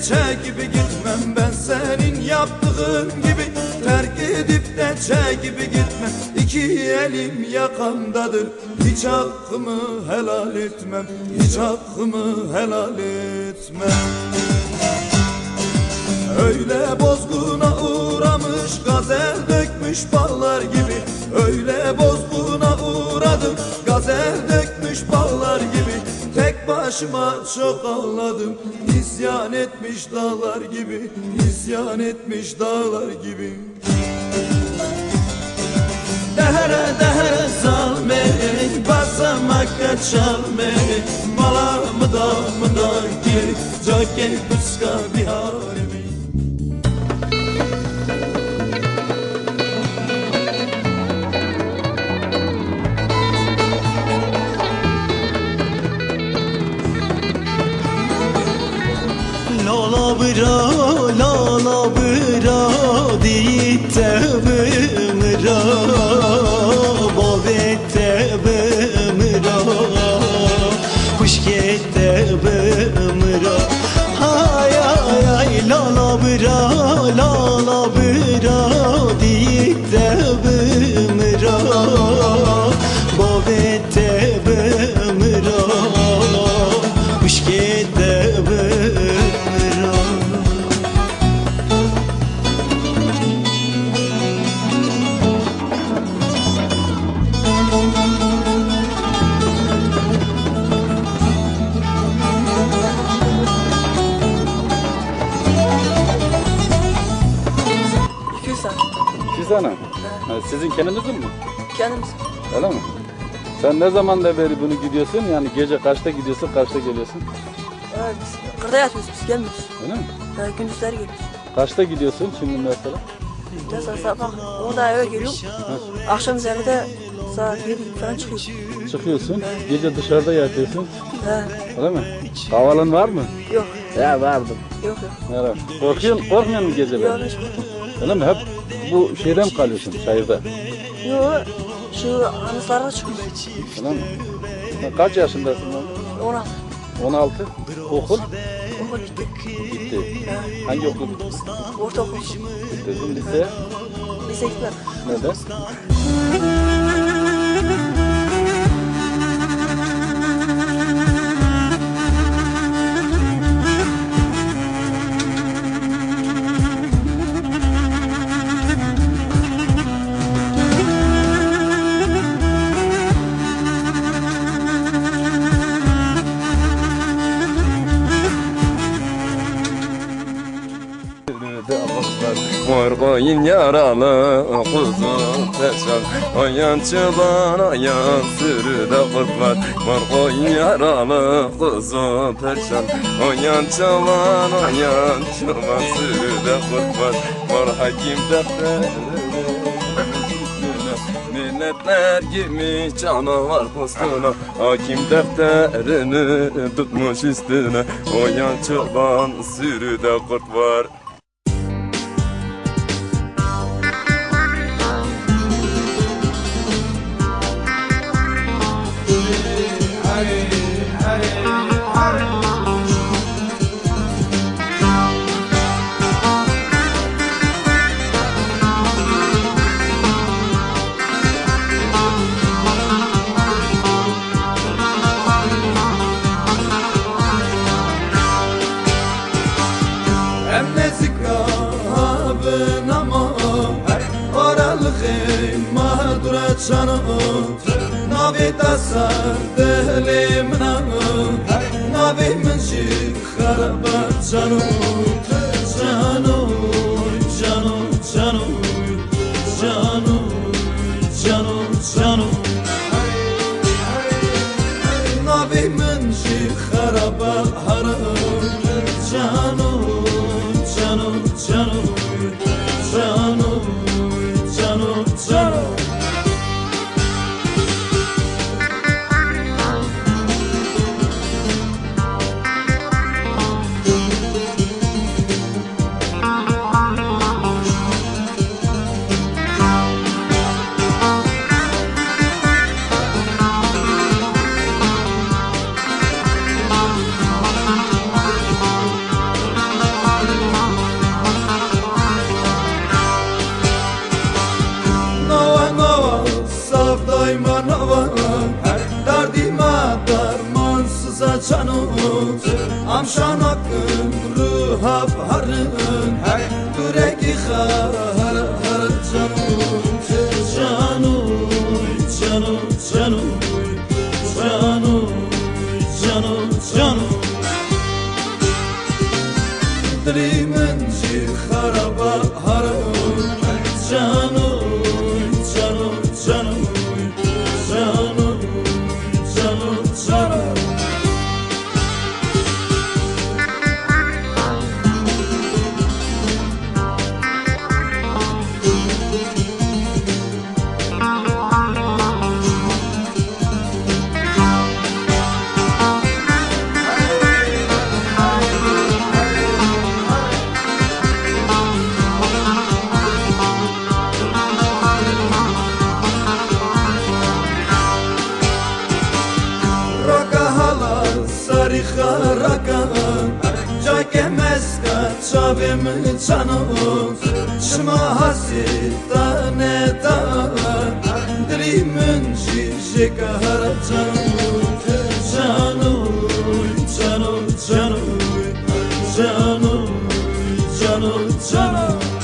çekip gitmem. Ben senin yaptığın gibi terk edip de çekip gitmem. İki elim yakamdadır, hiç hakkımı helal etmem. Hiç hakkımı helal etmem. Öyle bozguna uğramış, gazel dökmüş ballar gibi. Öyle bozguna uğradım, gazel dökmüş ballar gibi. Tek başıma çok ağladım, isyan etmiş dağlar gibi. İsyan etmiş dağlar gibi. Dehere dehere salme, basamakka çalme. Malamı da gir, jockey puska biharimi. Lala bıra dite bımra babette bımra kuşkette bımra hay ay ay lala bıra dite bımra babette bımra kuşkette bımra. Ana. Sizin kendinizin mi? Kendimiz. Öyle mi? Sen ne zamandan beri bunu gidiyorsun? Yani gece kaçta gidiyorsun, kaçta geliyorsun? Evet, biz kırda yatıyoruz, biz gelmiyoruz. Öyle mi? Gündüzler geliyoruz. Kaçta gidiyorsun şimdi mesela? Mesela sabah 10'da eve geliyorum. Akşam üzerinde saat 7 falan çıkıyoruz. Çıkıyorsun, gece dışarıda yatıyorsun. He. Öyle mi? Havalan var mı? Yok. Ya vardı. Yok. Merhaba. Korkmuyor musun geceleri? Yok, hiç korkmuyorum. Öyle mi? Hep bu şeyden mi kalıyorsun, çayırda? Yok, şu anızlarda çıkıyoruz. Öyle mi? Sen kaç yaşındasın lan? 16. 16. Okul? Okul bitti. Bitti. Hangi okul bitti? Ortaokul. Bitirdin lise? Lise gitmem. Neden? Morgoyin yaralı kuzum perşan Oyan çıban oyan sürüde kurt var Morgoyin yaralı kuzum perşan Oyan çıban oyan çıban sürüde kurt var Mor hakim defter milletler girmiş canavar postuna Hakim defterini tutmuş üstüne Oyan çıban sürüde kurt var. Canım, navi tasar delimna, navi menşi kharabat canım, canım, canım, canım, canım, canım, canım, navi menşi kharabat haram, canım, canım, canım, canım, canım, canım. şan hakkın ruhab harın Büreki har har canım Canım canım canım Canım canım canım Dilimin haraba harın Canım canım canım Canım canım canım Raka Jake meska çavim canım Şma hasita neta Dilimin şişeka har canım Canım canım canım Canım canım canım